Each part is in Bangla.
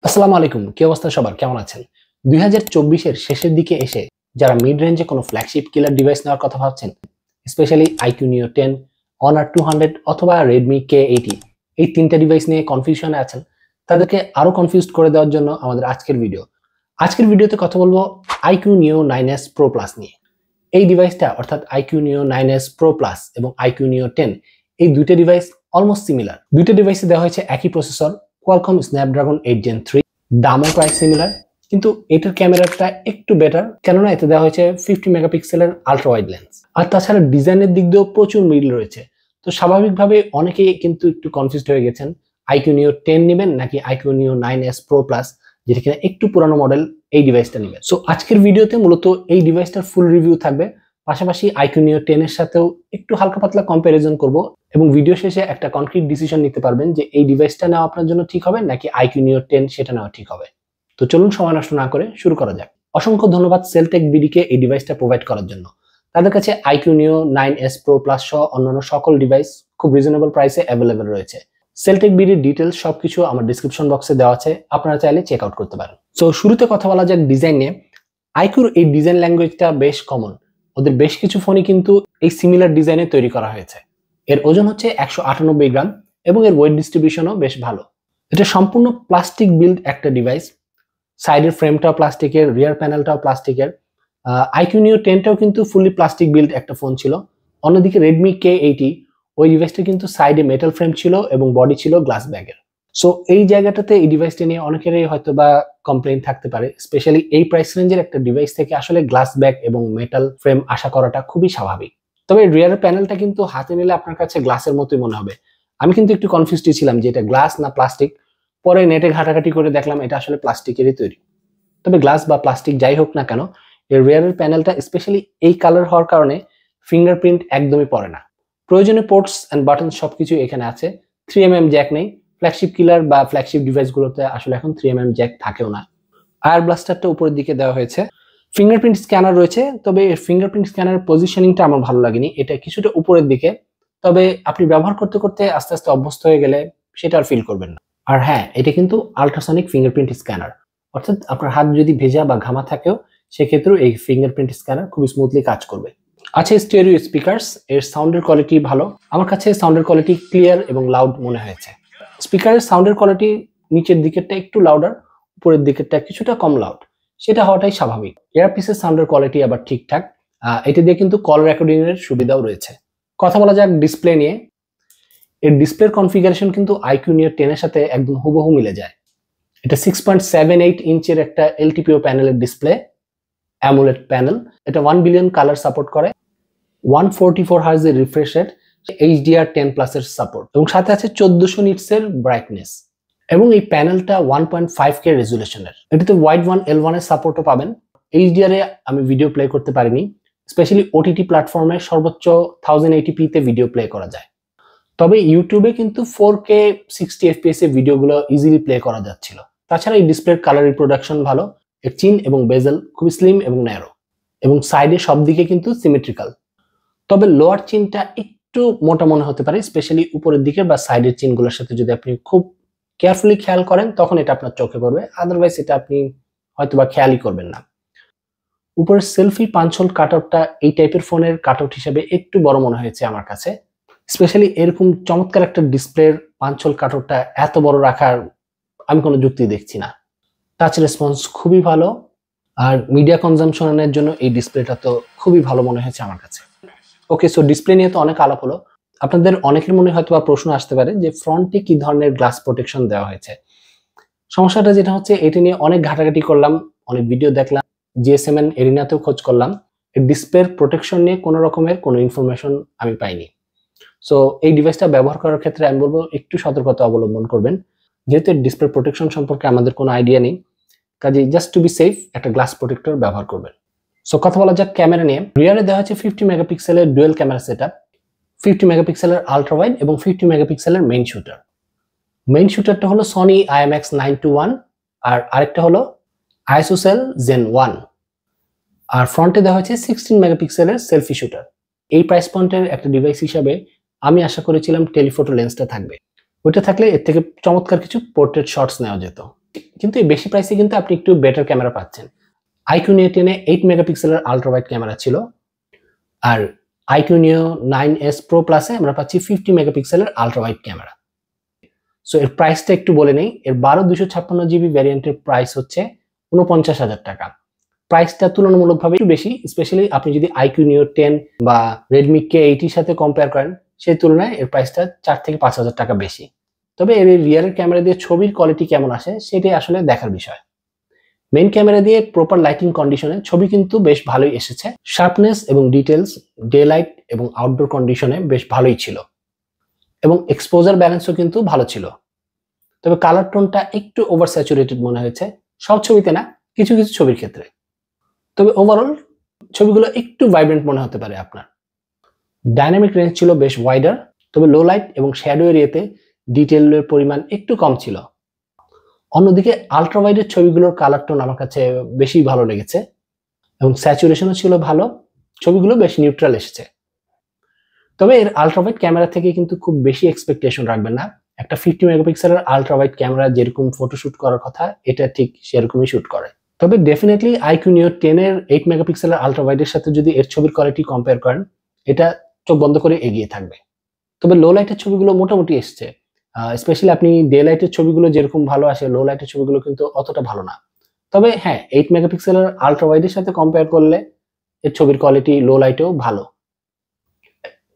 আসসালামু আলাইকুম, কি অবস্থা সবার, কেমন আছেন? 2024 এর শেষের দিকে এসে যারা মিড রেঞ্জে কোনো ফ্ল্যাগশিপ কিলার ডিভাইস নেওয়ার কথা ভাবছেন, স্পেশালি আইকিউ নিও 10, Honor 200 অথবা Redmi K80, এই তিনটা ডিভাইস নিয়ে কনফিউশনে আছেন, তাদেরকে আরো কনফিউজড করে দেওয়ার জন্য আমাদের আজকের ভিডিও। আজকের ভিডিওতে কথা বলবো আইকিউ নিও 9s Pro Plus নিয়ে। এই ডিভাইসটা অর্থাৎ আইকিউ নিও 9s Pro Plus এবং আইকিউ নিও 10, এই দুইটা ডিভাইস অলমোস্ট সিমিলার। দুইটা ডিভাইসে দেওয়া হয়েছে একই প্রসেসর, Qualcomm Snapdragon 8 Gen 3, দামও প্রায় সিমিলার, কিন্তু এটার ক্যামেরাটা একটু বেটার, কেননা এতে দেওয়া হয়েছে 50 মেগাপিক্সেলের আলট্রা ওয়াইড লেন্স। আর তাছাড়া ডিজাইনের দিক দিয়েও প্রচুর মিল রয়েছে। তো স্বাভাবিকভাবে অনেকেই কিন্তু একটু কনফিউজড হয়ে গেছেন, আইকিউ নিও 10 নেবেন নাকি আইকিউ নিও 9s Pro Plus, যেটা কিনা একটু পুরানো মডেল, এই ডিভাইসটা নেবেন। সো আজকের ভিডিওতে মূলত এই ডিভাইসটার ফুল রিভিউ থাকবে, পাশাপাশি আইকিউ নিও 10 এর সাথেও একটু হালকা পাতলা কম্পারিজন করব এবং ভিডিও শেষে একটা কনক্রিট ডিসিশন নিতে পারবেন যে এই ডিভাইসটা নেওয়া আপনার জন্য ঠিক হবে নাকি আইকিউ নিও 10 সেটা নেওয়া ঠিক হবে। তো চলুন সময় নষ্ট না করে শুরু করা যাক। অসংখ্য ধন্যবাদ সেলটেক বিডিকে এই ডিভাইসটা প্রোভাইড করার জন্য। তাদের কাছে আইকিউ নিও 9s Pro Plus সহ অন্যান্য সকল ডিভাইস খুব রিজনেবল প্রাইসে অ্যাভেলেবেল রয়েছে। সেলটেক বিডির ডিটেলস সবকিছু আমার ডিসক্রিপশন বক্সে দেওয়া আছে, আপনারা চাইলে চেক আউট করতে পারেন। সো শুরুতে কথা বলা যাক ডিজাইন নিয়ে। আইকিউর এই ডিজাইন ল্যাঙ্গুয়েজটা বেশ কমন, ওদের বেশ কিছু ফোনই কিন্তু এই সিমিলার ডিজাইনে তৈরি করা হয়েছে। এর ওজন হচ্ছে 198 গ্রাম এবং এর ওয়েট ডিস্ট্রিবিউশনও বেশ ভালো। এটা সম্পূর্ণ প্লাস্টিক বিল্ড একটা ডিভাইস, সাইডের ফ্রেমটাও প্লাস্টিকের, রিয়ার প্যানেলটাও প্লাস্টিকের। আইকিউ নিও 10টাও কিন্তু ফুলি প্লাস্টিক বিল্ড একটা ফোন ছিল। অন্যদিকে রেডমি K80, ওই ডিভাইসটা কিন্তু সাইডে মেটাল ফ্রেম ছিল এবং বডি ছিল গ্লাস ব্যাগের। সো এই জায়গাটাতে এই ডিভাইসটা নিয়ে অনেকেরই হয়তো বা কমপ্লেইন থাকতে পারে, স্পেশালি এই প্রাইস রেঞ্জের একটা ডিভাইস থেকে আসলে গ্লাস ব্যাগ এবং মেটাল ফ্রেম আশা করাটা খুবই স্বাভাবিক। তবে রিয়ার প্যানেলটা কিন্তু হাতে নিলে আপনার কাছে গ্লাসের মতোই মনে হবে। আমি কিন্তু একটু কনফিউজড ছিলাম যে এটা গ্লাস না প্লাস্টিক, পরে নেটে ঘাটাঘাটি করে দেখলাম এটা আসলে প্লাস্টিকেরই তৈরি। তবে গ্লাস বা প্লাস্টিক যাই হোক না কেন, এর রিয়ারের প্যানেলটা স্পেশালি এই কালার হওয়ার কারণে ফিঙ্গারপ্রিন্ট একদমই পড়ে না। প্রয়োজনীয় পোর্টস অ্যান্ড বাটন সবকিছু এখানে আছে। 3mm জ্যাক নেই, ফ্ল্যাগশিপ কিলার বা ফ্ল্যাগশিপ ডিভাইসগুলোতে আসলে এখন 3mm জ্যাক থাকেও না। আয়ার ব্লাস্টারটা উপরের দিকে দেওয়া হয়েছে। ফিঙ্গারপ্রিন্ট স্ক্যানার রয়েছে, তবে ফিঙ্গারপ্রিন্ট স্ক্যানারের পজিশনিংটা আমার ভালো লাগেনি, এটা কিছুটা উপরের দিকে। তবে আপনি ব্যবহার করতে করতে আস্তে আস্তে অভ্যস্ত হয়ে গেলে সেটা আর ফিল করবেন না। আর হ্যাঁ, এটা কিন্তু আল্ট্রাসনিক ফিঙ্গারপ্রিন্ট স্ক্যানার, অর্থাৎ আপনার হাত যদি ভেজা বা ঘামা থাকেও সেক্ষেত্রেও এই ফিঙ্গারপ্রিন্ট স্ক্যানার খুব স্মুথলি কাজ করবে। আছে স্টেরিও স্পিকার্স, এর সাউন্ডের কোয়ালিটি ভালো, আমার কাছে সাউন্ডের কোয়ালিটি ক্লিয়ার এবং লাউড মনে হয়েছে। স্পিকারের সাউন্ডের কোয়ালিটি নিচের দিকেরটা একটু লাউডার, উপরের দিকেরটা কিছুটা কম লাউড, সেটা হওয়াটাই স্বাভাবিক। এয়ারপিসের সাউন্ডের কোয়ালিটি আবার ঠিকঠাক, এটা দিয়ে কিন্তু কল রেকর্ডিং এর সুবিধাও রয়েছে। কথা বলা যাক ডিসপ্লে নিয়ে। এর ডিসপ্লের কনফিগারেশন কিন্তু আইকিউ নিও 10 এর সাথে একদম হুবহু মিলে যায়। এটা 6.78 ইঞ্চের একটা এলটিপিও প্যানেলের ডিসপ্লে, অ্যামোলেড প্যানেল। এটা 1 বিলিয়ন কালার সাপোর্ট করে, 144 হার্জ এর রিফ্রেশ রেট, HDR10+ এর সাপোর্ট এবং সাথে আছে 1400 নিটসের ব্রাইটনেস। এবং এই প্যানেলটা 1.5K রেজুলেশনের। এটাতে ওয়াইড 1L1 এর সাপোর্টও পাবেন। HDR এ আমি ভিডিও প্লে করতে পারিনি, স্পেশালি ওটিটি প্ল্যাটফর্মে সর্বোচ্চ 1080p তে ভিডিও প্লে করা যায়। তবে ইউটিউবে কিন্তু 4K 60 FPS এ ভিডিওগুলো ইজিলি প্লে করা যাচ্ছিল। তাছাড়া এই ডিসপ্লের কালার রিপ্রোডাকশন ভালো, এর চিন এবং বেজেল খুব স্লিম এবং ন্যারো, এবং সাইডে সব দিকে কিন্তু সিমেট্রিক্যাল। তবে লোয়ার চিনটা একটু মোটা মনে হতে পারে, স্পেশালি উপরের দিকে বা সাইডের চিনগুলোর সাথে যদি আপনি খুব কেয়ারফুলি খেয়াল করেন তখন এটা আপনার চোখে পড়বে, আদারওয়াইজ এটা আপনি হয়তো বা খেয়ালই করবেন না। উপরের সেলফি পাঞ্চ হোল কাটআউটটা এই টাইপের ফোনের কাটআউট হিসেবে একটু বড় মনে হয়েছে আমার কাছে, স্পেশালি এরকম চমৎকার একটা ডিসপ্লের পাঞ্চ হোল কাটআউটটা এত বড় রাখার আমি কোনো যুক্তি দেখছি না। টাচ রেসপন্স খুবই ভালো, আর মিডিয়া কনজাম্পশনের জন্য এই ডিসপ্লেটা তো খুবই ভালো মনে হয়েছে আমার কাছে। ওকে, সো ডিসপ্লে নিয়ে তো অনেক আলাপ হলো। আপনাদের অনেকের মনে হয়তো বা প্রশ্ন আসতে পারে যে ফ্রন্টে কি ধরনের গ্লাস প্রোটেকশন দেওয়া হয়েছে। সমস্যাটা যেটা হচ্ছে, এটি নিয়ে অনেক ঘাটাঘাটি করলাম, অনেক ভিডিও দেখলাম, GSMN এরিনাতেও খোঁজ করলাম, এই ডিসপ্লের প্রোটেকশন নিয়ে কোনো রকমের কোনো ইনফরমেশন আমি পাইনি। সো এই ডিভাইসটা ব্যবহার করার ক্ষেত্রে আমি বলবো একটু সতর্কতা অবলম্বন করবেন, যেহেতু ডিসপ্লে প্রোটেকশন সম্পর্কে আমাদের কোনো আইডিয়া নেই, কাজে জাস্ট টু বি সেফ একটা গ্লাস প্রোটেক্টর ব্যবহার করবেন। সো কথা বলা যাক ক্যামেরা নিয়ে। রিয়ারে দেওয়া হচ্ছে 50 মেগাপিক্সেলের ডুয়েল ক্যামেরা সেটআপ, 50 মেগাপিক্সেলের আলট্রা ওয়াইড এবং 50 মেগাপিক্সেলের মেইন শুটার। মেইন শুটারটা হলো সনি IMX921 আর আরেকটা হলো ISOCELL Zen 1। আর ফ্রন্টে দেওয়া হয়েছে 16 মেগাপিক্সেলের সেলফি শুটার। এই প্রাইস পয়েন্টের একটা ডিভাইস হিসাবে আমি আশা করেছিলাম টেলিফোটো লেন্সটা থাকবে, ওইটা থাকলে এর থেকে চমৎকার কিছু পোর্ট্রেট শটস নেওয়া যেত। কিন্তু এই বেশি প্রাইসে কিন্তু আপনি একটু বেটার ক্যামেরা পাচ্ছেন। iQOO Neo 10 এ 8 মেগাপিক্সেলের আলট্রা ওয়াইড ক্যামেরা ছিল, আর iQOO Neo 9S Pro Plus এ আমরা পাচ্ছি 50 মেগাপিক্সেলের আলট্রা ওয়াইড ক্যামেরা। সো এর প্রাইসটা একটু বলে নেই। এর 12/256GB ভ্যারিয়েন্টের প্রাইস হচ্ছে 49,000 টাকা। প্রাইসটা তুলনামূলকভাবে একটু বেশি, স্পেশালি আপনি যদি iQOO Neo 10 বা Redmi K80 এর সাথে কম্পেয়ার করেন, সেই তুলনায় এর প্রাইসটা 4 থেকে 5,000 টাকা বেশি। তবে এর রিয়ারের ক্যামেরা দিয়ে ছবির কোয়ালিটি কেমন আসে সেটাই আসলে দেখার বিষয়। মেইন ক্যামেরা দিয়ে প্রপার লাইটিং কন্ডিশনে ছবি কিন্তু বেশ ভালোই এসেছে। শার্পনেস এবং ডিটেলস ডে লাইট এবং আউটডোর কন্ডিশনে বেশ ভালোই ছিল, এবং এক্সপোজার ব্যালেন্সও কিন্তু ভালো ছিল। তবে কালার টোনটা একটু ওভার স্যাচুরেটেড মনে হয়েছে, সব ছবিতে না, কিছু কিছু ছবির ক্ষেত্রে। তবে ওভারঅল ছবিগুলো একটু ভাইব্রেন্ট মনে হতে পারে আপনার। ডাইনামিক রেঞ্জ ছিল বেশ ওয়াইডার, তবে লো লাইট এবং শ্যাডো এরিয়াতে ডিটেলের পরিমাণ একটু কম ছিল। অন্যদিকে আলট্রা ওয়াইডের ছবিগুলোর কালার টোন আমার কাছে বেশি ভালো লেগেছে, এবং স্যাচুরেশনও ছিল ভালো, ছবিগুলো বেশ নিউট্রাল এসেছে। তবে এর আলট্রা ওয়াইড ক্যামেরা থেকে কিন্তু খুব বেশি এক্সপেকটেশন রাখবেন না। একটা 50 মেগাপিক্সেলের আলট্রা ওয়াইড ক্যামেরা যেরকম ফটোশুট করার কথা, এটা ঠিক সেরকমই শুট করে। তবে ডেফিনেটলি iQOO Neo 10 এর 8 মেগাপিক্সেলের আলট্রা ওয়াইডের সাথে যদি এর ছবির কোয়ালিটি কম্পেয়ার করেন, এটা চোখ বন্ধ করে এগিয়ে থাকবে। তবে লো লাইটের ছবিগুলো মোটামুটি এসছে, স্পেশালি আপনি ডে লাইটের ছবিগুলো যেরকম ভালো আসে, লো লাইটের ছবিগুলো কিন্তু অতটা ভালো না। তবে হ্যাঁ, 8 মেগাপিক্সেলের আলট্রা ওয়াইডের সাথে কম্পেয়ার করলে এর ছবির কোয়ালিটি লো লাইটেও ভালো।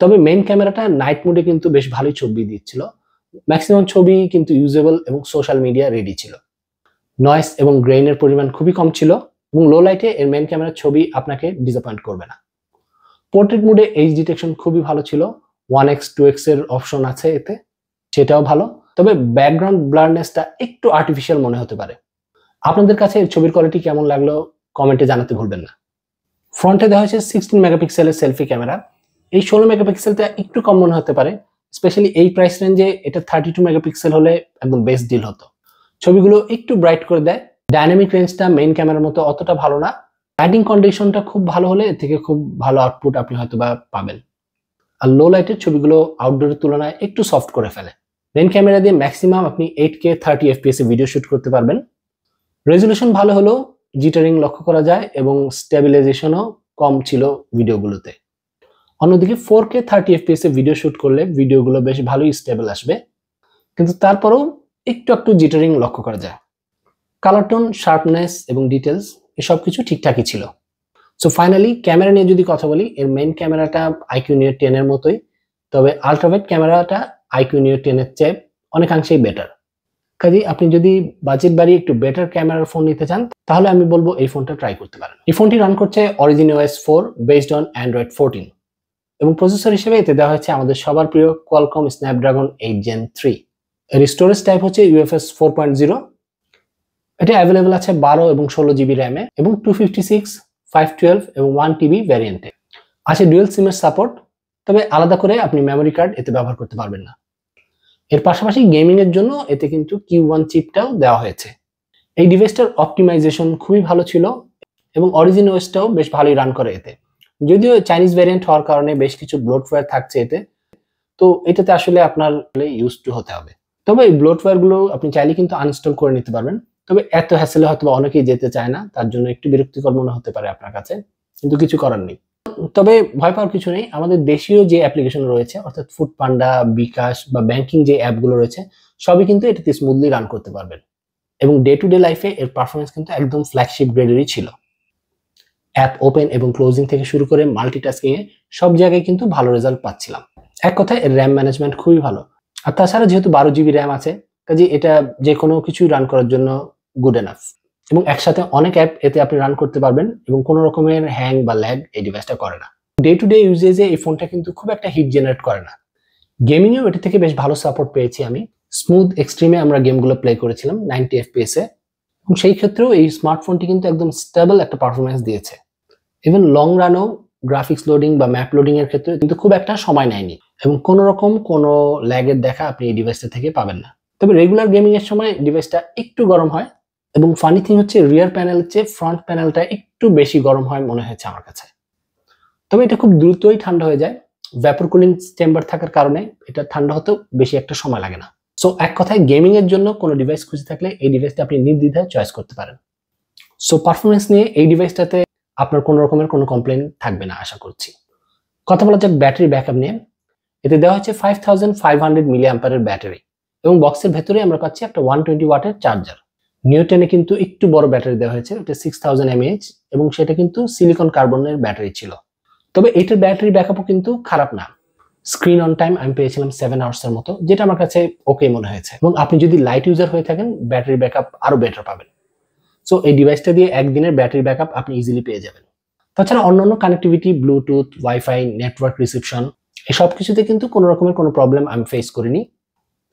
তবে মেইন ক্যামেরাটা নাইট মোডে কিন্তু বেশ ভালোই ছবি দিচ্ছিল। ম্যাক্সিমাম ছবি কিন্তু ইউজেবল এবং সোশ্যাল মিডিয়া রেডি ছিল। নয়েজ এবং গ্রেইনের পরিমাণ খুবই কম ছিল, এবং লো লাইটে এর মেইন ক্যামেরার ছবি আপনাকে ডিসঅ্যাপয়েন্ট করবে না। পোর্ট্রেট মোডে এইচ ডিটেকশন খুবই ভালো ছিল, 1x 2x এর অপশন আছে এতে, সেটাও ভালো। তবে ব্যাকগ্রাউন্ড ব্লারনেসটা একটু আর্টিফিশিয়াল মনে হতে পারে। আপনাদের কাছে এর ছবির কোয়ালিটি কেমন লাগলো কমেন্টে জানাতে ভুলবেন না। ফ্রন্টে দেওয়া হয়েছে 16 মেগাপিক্সেলের সেলফি ক্যামেরা। এই 16 মেগাপিক্সেলটা একটু কম মনে হতে পারে, স্পেশালি এই প্রাইস রেঞ্জে এটা 32 মেগাপিক্সেল হলে একদম বেস্ট ডিল হতো। ছবিগুলো একটু ব্রাইট করে দেয়। ডাইনামিক রেঞ্জটা মেইন ক্যামেরার মতো অতটা ভালো না। লাইটিং কন্ডিশনটা খুব ভালো হলে এর থেকে খুব ভালো আউটপুট আপনি হয়তো বা পাবেন। আর লো লাইটের ছবিগুলো আউটডোরের তুলনায় একটু সফট করে ফেলে। মেইন ক্যামেরা দিয়ে ম্যাক্সিমাম আপনি 8K 30 FPS এ ভিডিও শুট করতে পারবেন। রেজুলেশন ভালো হলেও জিটারিং লক্ষ্য করা যায়, এবং স্টেবিলাইজেশনও কম ছিল ভিডিওগুলোতে। অন্যদিকে 4K 30 FPS এ ভিডিও শুট করলে ভিডিওগুলো বেশ ভালোই স্টেবল আসবে, কিন্তু তারপরেও একটু একটু জিটারিং লক্ষ্য করা যায়। কালার টোন, শার্পনেস এবং ডিটেলস এসব কিছু ঠিকঠাকই ছিল। সো ফাইনালি ক্যামেরা নিয়ে যদি কথা বলি, এর মেইন ক্যামেরাটা iQOO Neo 10 এর মতোই, তবে আলট্রা ওয়াইড ক্যামেরাটা iQOO Neo 10 এর চেয়ে অনেকাংশেই বেটার। কাজেই আপনি যদি বাজেট বাড়িয়ে একটু বেটার ক্যামেরার ফোন নিতে চান, তাহলে আমি বলবো এই ফোনটা ট্রাই করতে পারেন। এই ফোনটি রান করছে Origin OS 4 based on Android 14, এবং প্রসেসর হিসেবে এতে দেওয়া হয়েছে আমাদের সবার প্রিয় Qualcomm Snapdragon 8 Gen 3। এর স্টোরেজ টাইপ হচ্ছে UFS 4.0। এটা অ্যাভেলেবল আছে 12 এবং 16GB র্যামে, এবং 256, 512 এবং 1TB ভ্যারিয়েন্টে। আছে ডুয়েল সিমের সাপোর্ট, তবে আলাদা করে আপনি মেমোরি কার্ড এতে ব্যবহার করতে পারবেন না। এর পাশাপাশি গেমিং এর জন্য এতে কিন্তু Q1 চিপটাও দেওয়া হয়েছে। এই ডিভাইসটার অপটিমাইজেশন খুবই ভালো ছিল, এবং Origin OSটাও বেশ ভালোই রান করে এতে। যদিও চাইনিজ ভ্যারিয়েন্ট হওয়ার কারণে বেশ কিছু ব্লোটওয়্যার থাকছে এতে, তো এটাতে আসলে আপনার ইউজ টু হতে হবে। তবে এই ব্লোটওয়্যার গুলো আপনি চাইলে কিন্তু আনইনস্টল করে নিতে পারবেন। তবে এত হ্যাসেলে হয়তো অনেকেই যেতে চায় না, তার জন্য একটু বিরক্তিকর মনে হতে পারে আপনার কাছে, কিন্তু কিছু করার নেই। তবে ভয় পাওয়ার কিছু নেই, আমাদের দেশীয় যে অ্যাপ্লিকেশন রয়েছে, অর্থাৎ ফুড পান্ডা, বিকাশ বা ব্যাংকিং যে অ্যাপগুলো রয়েছে, সবই কিন্তু এটাতে স্মুথলি রান করতে পারবেন, এবং ডে টু ডে লাইফে এর পারফরমেন্স কিন্তু একদম ফ্ল্যাগশিপ গ্রেডেরই ছিল। অ্যাপ ওপেন এবং ক্লোজিং থেকে শুরু করে মাল্টিটাস্কিং এ সব জায়গায় কিন্তু ভালো রেজাল্ট পাচ্ছিলাম। এক কথায় এর র্যাম ম্যানেজমেন্ট খুবই ভালো। আর তাছাড়া যেহেতু 12GB র্যাম আছে, কাজে এটা যে কোনো কিছুই রান করার জন্য গুড এনাফ, এবং একসাথে অনেক অ্যাপ এতে আপনি রান করতে পারবেন, এবং কোনো রকমের হ্যাং বা ল্যাগ এই ডিভাইসটা করে না। ডে টু ডে ইউজেজে এই ফোনটা কিন্তু খুব একটা হিট জেনারেট করে না। গেমিংয়েও এটা থেকে বেশ ভালো সাপোর্ট পেয়েছি আমি। স্মুথ এক্সট্রিমে আমরা গেমগুলো প্লে করেছিলাম 90 FPS এ, এবং সেই ক্ষেত্রেও এই স্মার্টফোনটি কিন্তু একদম স্টেবল একটা পারফরমেন্স দিয়েছে। ইভেন লং রানও গ্রাফিক্স লোডিং বা ম্যাপ লোডিং এর ক্ষেত্রে কিন্তু খুব একটা সময় নেয়নি, এবং কোনো রকম কোনো ল্যাগের দেখা আপনি এই ডিভাইসটা থেকে পাবেন না। তবে রেগুলার গেমিং এর সময় ডিভাইসটা একটু গরম হয়, এবং ফানি থিং হচ্ছে রিয়ার প্যানেলের চেয়ে ফ্রন্ট প্যানেলটা একটু বেশি গরম হয় মনে হয়েছে আমার কাছে। তবে এটা খুব দ্রুতই ঠান্ডা হয়ে যায়, ভ্যাপর কুলিং চেম্বার থাকার কারণে এটা ঠান্ডা হতেও বেশি একটা সময় লাগে না। সো এক কথায় গেমিং এর জন্য কোনো ডিভাইস খুঁজে থাকলে এই ডিভাইসটা আপনি নির্দ্বিধায় চয়েস করতে পারেন। সো পারফরমেন্স নিয়ে এই ডিভাইসটাতে আপনার কোনো রকমের কোনো কমপ্লেন থাকবে না আশা করছি। কথা বলা যাক ব্যাটারি ব্যাকআপ নিয়ে। এতে দেওয়া হচ্ছে 5500 মিলি অ্যাম্পারের ব্যাটারি এবং বক্সের ভেতরে আমরা পাচ্ছি একটা 120 ওয়াটের চার্জার। নিও 10 এ কিন্তু একটু বড় ব্যাটারি দেওয়া হয়েছে, এটা 6000 mAh এবং সেটা কিন্তু সিলিকন কার্বনের ব্যাটারি ছিল। তবে এটার ব্যাটারি ব্যাকআপও কিন্তু খারাপ না। স্ক্রিন অন টাইম আমি পেয়েছিলাম 7 আওয়ার্সের মতো, যেটা আমার কাছে ওকে মনে হয়েছে। এবং আপনি যদি লাইট ইউজার হয়ে থাকেন ব্যাটারি ব্যাকআপ আরো বেটার পাবেন। সো এই ডিভাইসটা দিয়ে একদিনের ব্যাটারি ব্যাকআপ আপনি ইজিলি পেয়ে যাবেন। তাছাড়া অন্যান্য connectivity, Bluetooth, wifi, network reception এসব কিছুতে কিন্তু কোনো রকমের কোনো প্রবলেম আমি ফেস করিনি,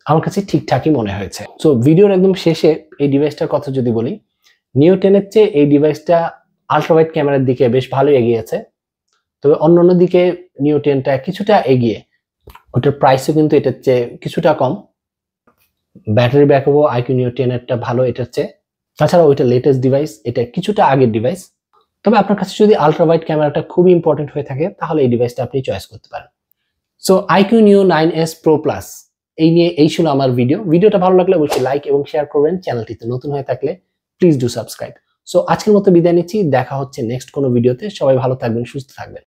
আমার কাছে ঠিকঠাকই মনে হয়েছে। সো ভিডিওর একদম শেষে এই ডিভাইসটার কথা যদি বলি, নিও 10 এর চেয়ে এই ডিভাইসটা আলট্রাওয়াইড ক্যামেরার দিকে বেশ ভালো এগিয়েছে। তবে অন্যান্য দিকে নিও 10টা কিছুটা এগিয়ে, ওটার প্রাইসও কিন্তু এটার চেয়ে কিছুটা কম। ব্যাটারি ব্যাকআপও আইকিউ নিও 10 এরটা ভালো এটার চেয়ে। তাছাড়া ওইটা লেটেস্ট ডিভাইস, এটা কিছুটা আগের ডিভাইস। তবে আপনার কাছে যদি আলট্রাওয়াইড ক্যামেরাটা খুবই ইম্পর্টেন্ট হয়ে থাকে তাহলে এই ডিভাইসটা আপনি চয়েস করতে পারেন। সো আইকিউ নিও 9s Pro Plus এই ছিল আমার ভিডিওটা ভালো লাগলে অবশ্যই লাইক এবং শেয়ার করবেন। চ্যানেলটিতে নতুন হয়ে থাকলে প্লিজ ডু সাবস্ক্রাইব। সো আজকের মতো বিদায় নিচ্ছি, দেখা হচ্ছে নেক্সট কোনো ভিডিওতে। সবাই ভালো থাকবেন, সুস্থ থাকবেন।